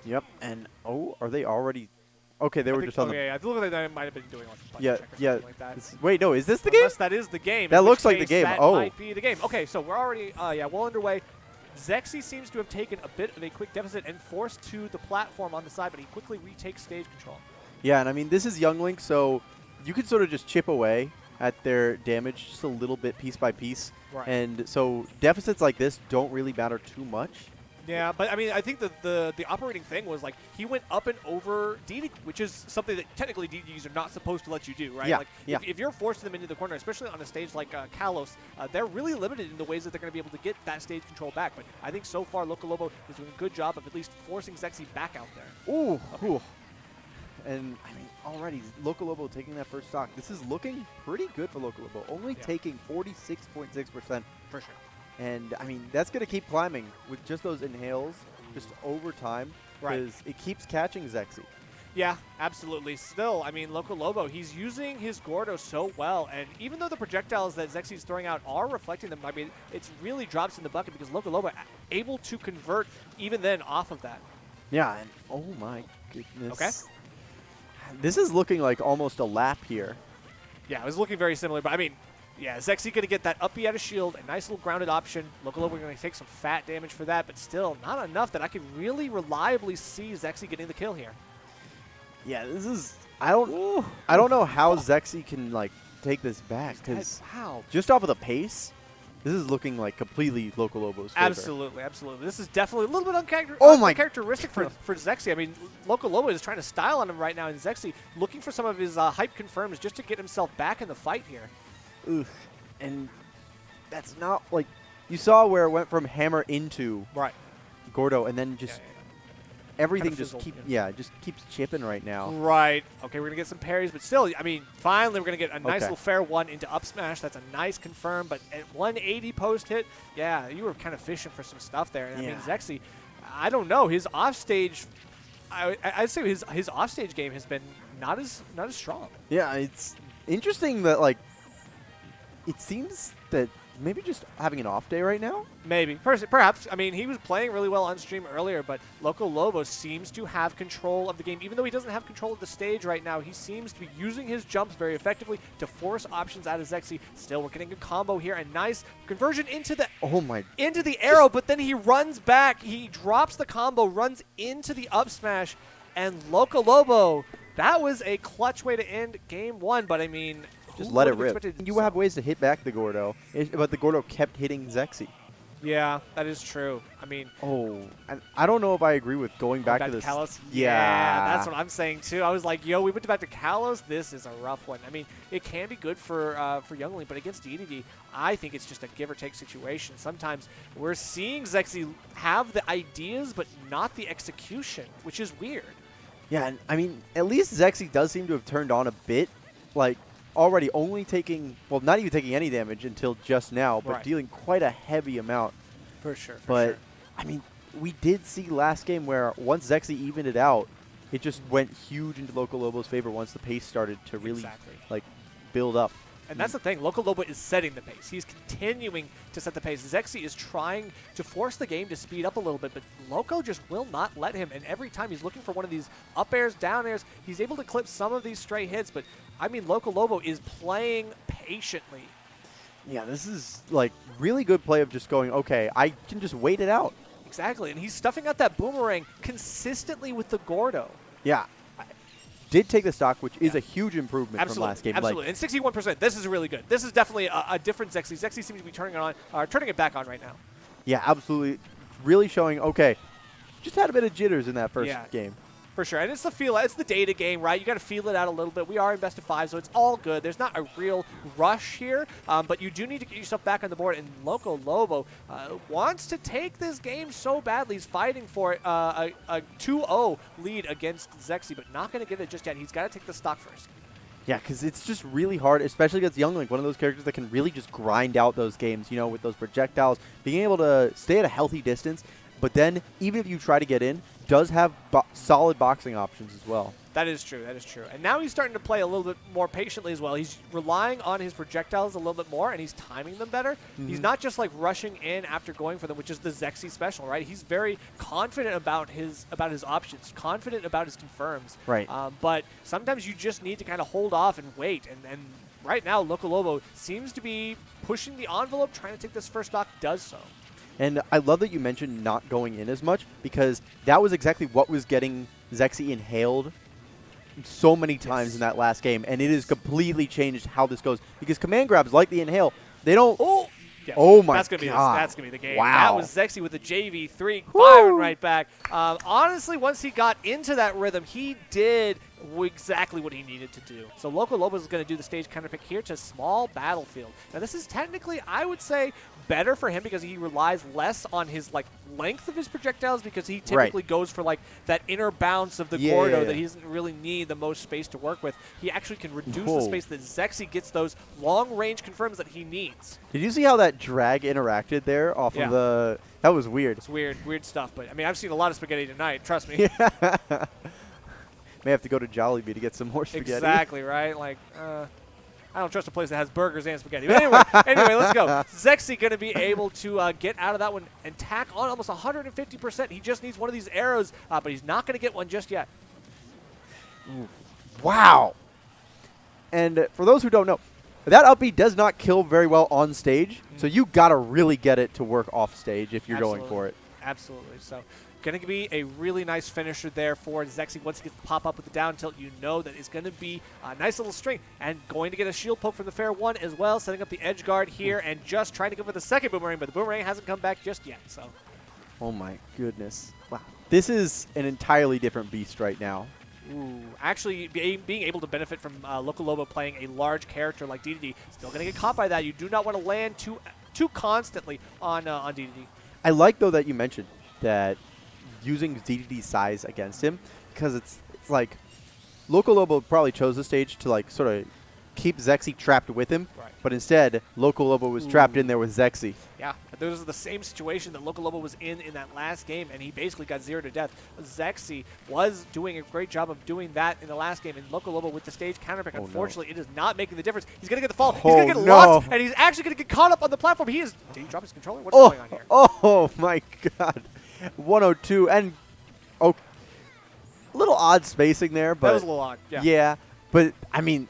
Yep. And, oh, are they already? Okay, they were just on the. Yeah, I look like they might have been doing like a Yeah, check or yeah. something like that. Wait, no, is this the game? Unless that is the game. That in looks which like the case game. That Oh. might be the game. Okay, so we're already, well underway. Zexyyy seems to have taken a bit of a quick deficit and forced to the platform on the side, but he quickly retakes stage control. Yeah, and I mean, this is Young Link, so you can sort of just chip away at their damage just a little bit piece by piece. Right. And so deficits like this don't really matter too much. Yeah, but I mean, I think the operating thing was like he went up and over DD, which is something that technically DDs are not supposed to let you do, right? Yeah, Like yeah. If you're forcing them into the corner, especially on a stage like Kalos, they're really limited in the ways that they're going to be able to get that stage control back. But I think so far LocoLobo is doing a good job of at least forcing Zexyyy back out there. Ooh. Ooh. And, I mean, already LocoLobo taking that first stock. This is looking pretty good for LocoLobo, only taking 46.6%. For sure. And, I mean, that's going to keep climbing with just those inhales just over time because it keeps catching Zexyyy. Yeah, absolutely. Still, I mean, LocoLobo, he's using his Gordo so well, and even though the projectiles that Zexyyy's throwing out are reflecting them, I mean, it's really drops in the bucket because LocoLobo able to convert even then off of that. Yeah, and oh my goodness. Okay. This is looking like almost a lap here. Yeah, it was looking very similar, but I mean, yeah, Zexyyy going to get that up B out of shield, a nice little grounded option. LocoLobo going to take some fat damage for that, but still not enough that I can really reliably see Zexyyy getting the kill here. Yeah, this is I don't know how Zexyyy can like take this back because how just off of the pace, this is looking like completely LocoLobo's favor. Absolutely, absolutely. This is definitely a little bit uncharacteristic for Zexyyy. I mean, LocoLobo is trying to style on him right now, and Zexyyy looking for some of his hype confirms just to get himself back in the fight here. Ugh. And that's not like you saw where it went from hammer into Gordo, and then just everything just keeps chipping right now. Right. Okay, we're going to get some parries, but still, I mean, finally we're going to get a nice little fair one into up smash. That's a nice confirm, but at 180 post hit, yeah, you were kind of fishing for some stuff there. And I mean, Zexyyy, I don't know, his offstage, I'd say his offstage game has been not as strong. Yeah, it's interesting that like it seems that maybe just having an off day right now? Maybe. Perhaps. I mean, he was playing really well on stream earlier, but LocoLobo seems to have control of the game. Even though he doesn't have control of the stage right now, he seems to be using his jumps very effectively to force options out of Zexyyy. Still, we're getting a combo here. A nice conversion into the into the arrow, but then he runs back. He drops the combo, runs into the up smash, and LocoLobo, that was a clutch way to end game one, but I mean, just let it rip. You have ways to hit back the Gordo, but the Gordo kept hitting Zexyyy. Yeah, that is true. I mean, and I don't know if I agree with going back to this. Kalos? Yeah, that's what I'm saying too. I was like, yo, we went back to Kalos. This is a rough one. I mean, it can be good for Youngling, but against DDD, I think it's just a give or take situation. Sometimes we're seeing Zexyyy have the ideas, but not the execution, which is weird. Yeah, and I mean, at least Zexyyy does seem to have turned on a bit, like already only taking, well, not even taking any damage until just now, but dealing quite a heavy amount. For sure. I mean, we did see last game where once Zexyyy evened it out, it just went huge into LocoLobo's favor once the pace started to really like build up. And that's the thing. LocoLobo is setting the pace. He's continuing to set the pace. Zexyyy is trying to force the game to speed up a little bit, but Loco just will not let him. And every time he's looking for one of these up airs, down airs, he's able to clip some of these straight hits. But, I mean, LocoLobo is playing patiently. Yeah, this is, like, really good play of just going, okay, I can just wait it out. Exactly. And he's stuffing out that boomerang consistently with the Gordo. Yeah. Did take the stock, which is a huge improvement from last game. Absolutely, and 61%. This is really good. This is definitely a different Zexyyy. Zexyyy seems to be turning it back on right now. Yeah, absolutely. Really showing, okay, just had a bit of jitters in that first game. For sure, and it's the feel. It's the data game, right? You got to feel it out a little bit. We are in best of 5, so it's all good. There's not a real rush here, but you do need to get yourself back on the board. And LocoLobo wants to take this game so badly. He's fighting for a 2-0 lead against Zexyyy, but not going to get it just yet. He's got to take the stock first. Yeah, because it's just really hard, especially against Youngling, one of those characters that can really just grind out those games, you know, with those projectiles, being able to stay at a healthy distance. But then, even if you try to get in, does have solid boxing options as well. That is true. That is true. And now he's starting to play a little bit more patiently as well. He's relying on his projectiles a little bit more, and he's timing them better. He's not just like rushing in after going for them, which is the Zexyyy special, right? He's very confident about his options, confident about his confirms. Right. But sometimes you just need to kind of hold off and wait. And right now, LocoLobo seems to be pushing the envelope, trying to take this first stock, does so. And I love that you mentioned not going in as much, because that was exactly what was getting Zexyyy inhaled so many times in that last game, and it has completely changed how this goes. Because command grabs, like the inhale, they don't... Oh, yeah. Oh my God. That's gonna be the game. Wow. That was Zexyyy with the JV3 firing right back. Honestly, once he got into that rhythm, he did exactly what he needed to do. So LocoLobo is going to do the stage counter pick here to small battlefield. Now this is technically, I would say, better for him because he relies less on his length of his projectiles, because he typically goes for that inner bounce of the Gordo that he doesn't really need the most space to work with. He actually can reduce the space that Zexyyy gets those long range confirms that he needs. Did you see how that drag interacted there off of the... That was weird. It's weird stuff, but I mean, I've seen a lot of spaghetti tonight, trust me. May have to go to Jollibee to get some more spaghetti. Exactly, right? I don't trust a place that has burgers and spaghetti. But anyway, let's go. Zexyyy going to be able to get out of that one and tack on almost 150%. He just needs one of these arrows, but he's not going to get one just yet. Wow. And for those who don't know, that up B does not kill very well on stage, so you got to really get it to work off stage if you're going for it. Absolutely. So going to be a really nice finisher there for Zexyyy. Once he gets the pop-up with the down tilt, you know that it's going to be a nice little string. And going to get a shield poke from the fair one as well, setting up the edge guard here and just trying to go for the second boomerang, but the boomerang hasn't come back just yet. So, oh my goodness. Wow. This is an entirely different beast right now. Ooh, actually, being able to benefit from LocoLobo playing a large character like DDD, still going to get caught by that. You do not want to land too constantly on DDD. I like, though, that you mentioned that using DDD's size against him, because it's like LocoLobo probably chose the stage to sort of keep Zexyyy trapped with him, but instead LocoLobo was trapped in there with Zexyyy. Yeah, this is the same situation that LocoLobo was in that last game, and he basically got 0 to death. Zexyyy was doing a great job of doing that in the last game, and LocoLobo with the stage counterpick, unfortunately, it is not making the difference. He's going to get the fall, he's going to get locked, and he's actually going to get caught up on the platform. Did he drop his controller? What's going on here? Oh my god. 102, and a little odd spacing there, but that was a little odd. Yeah, but I mean,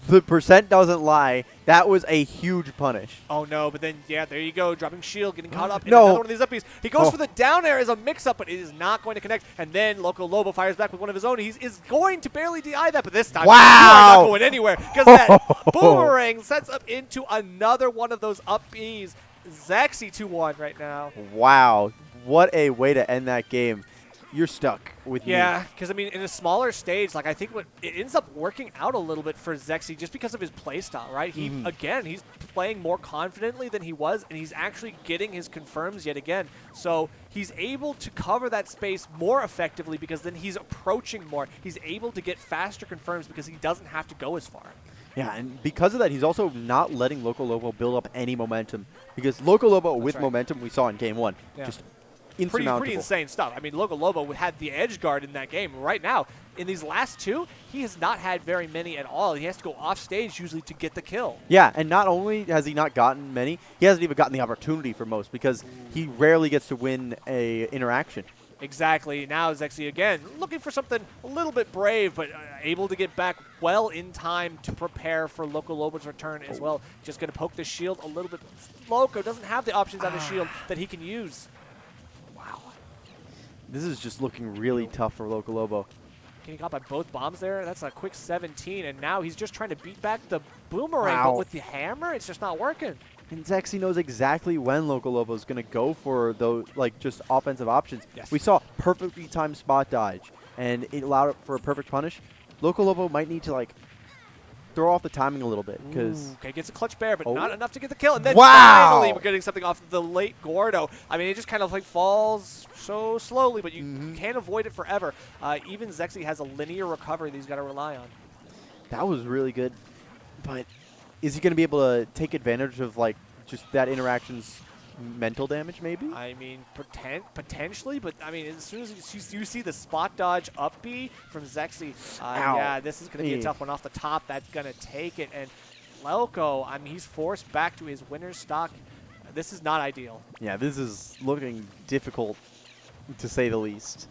the percent doesn't lie. That was a huge punish. Oh no, but then there you go, dropping shield, getting caught up in another one of these uppies. He goes for the down air as a mix-up, but it is not going to connect. And then LocoLobo fires back with one of his own. He is going to barely DI that, but this time you are not going anywhere, because that boomerang sets up into another one of those up Bs. Zexyyy 2-1 right now. Wow. What a way to end that game. You're stuck with me. Yeah, because, I mean, in a smaller stage, I think it ends up working out a little bit for Zexyyy just because of his playstyle, right? Again, he's playing more confidently than he was, and he's actually getting his confirms yet again. So he's able to cover that space more effectively because then he's approaching more. He's able to get faster confirms because he doesn't have to go as far. Yeah, and because of that, he's also not letting LocoLobo build up any momentum. Because LocoLobo with momentum we saw in Game 1. Just insurmountable. Pretty insane stuff. I mean, LocoLobo had the edge guard in that game. Right now, in these last two, he has not had very many at all. He has to go off stage usually to get the kill. Yeah, and not only has he not gotten many, he hasn't even gotten the opportunity for most because he rarely gets to win a interaction. Exactly. Now Zexyyy again looking for something a little bit brave, but able to get back well in time to prepare for LocoLobo's return as well. Just going to poke the shield a little bit. Loco doesn't have the options on the shield that he can use. Wow. This is just looking really tough for LocoLobo. Getting caught by both bombs there. That's a quick 17, and now he's just trying to beat back the boomerang, but with the hammer, it's just not working. And Zexyyy knows exactly when LocoLobo is going to go for those, just offensive options. Yes. We saw perfectly timed spot dodge, and it allowed it for a perfect punish. LocoLobo might need to, throw off the timing a little bit. Okay, gets a clutch bear, but not enough to get the kill. And then finally we're getting something off the late Gordo. I mean, it just kind of falls so slowly, but you can't avoid it forever. Even Zexyyy has a linear recovery that he's got to rely on. That was really good, but is he going to be able to take advantage of just that interaction's mental damage, maybe? I mean, potentially, but I mean, as soon as you see the spot dodge up B from Zexyyy, yeah, this is going to be a tough one off the top. That's going to take it. And Loco, I mean, he's forced back to his winner's stock. This is not ideal. Yeah, this is looking difficult, to say the least.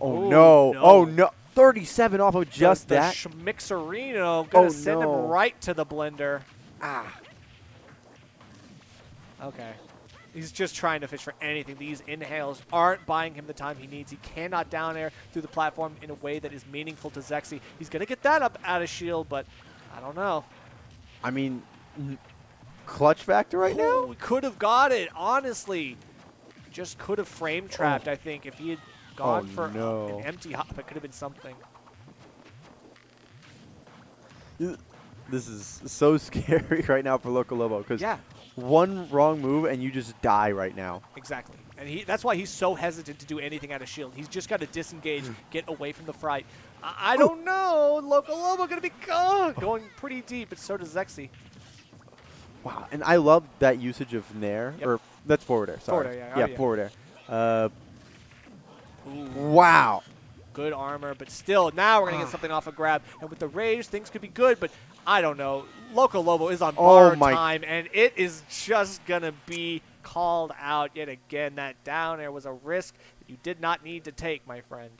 Oh, Ooh, no. no. Oh, no. 37 off of just the that. Schmixerino going to send him right to the blender. Ah. Okay. He's just trying to fish for anything. These inhales aren't buying him the time he needs. He cannot down air through the platform in a way that is meaningful to Zexyyy. He's going to get that up out of shield, but I don't know. I mean, clutch factor right now? We could have got it, honestly. Just could have frame trapped, I think. If he had gone for an empty hop, it could have been something. This is so scary right now for LocoLobo because Yeah. one wrong move and you just die right now. Exactly. And that's why he's so hesitant to do anything out of shield. He's just got to disengage, get away from the fright. I don't know. LocoLobo going to be going pretty deep, but so does Zexyyy. Wow. And I love that usage of Nair. Yep. Or that's forward air. Sorry. Forward air, yeah, forward air. Ooh. Wow. Good armor, but still, now we're going to get something off a grab. And with the rage, things could be good, but I don't know. LocoLobo is on bar time, and it is just going to be called out yet again. That down air was a risk that you did not need to take, my friend.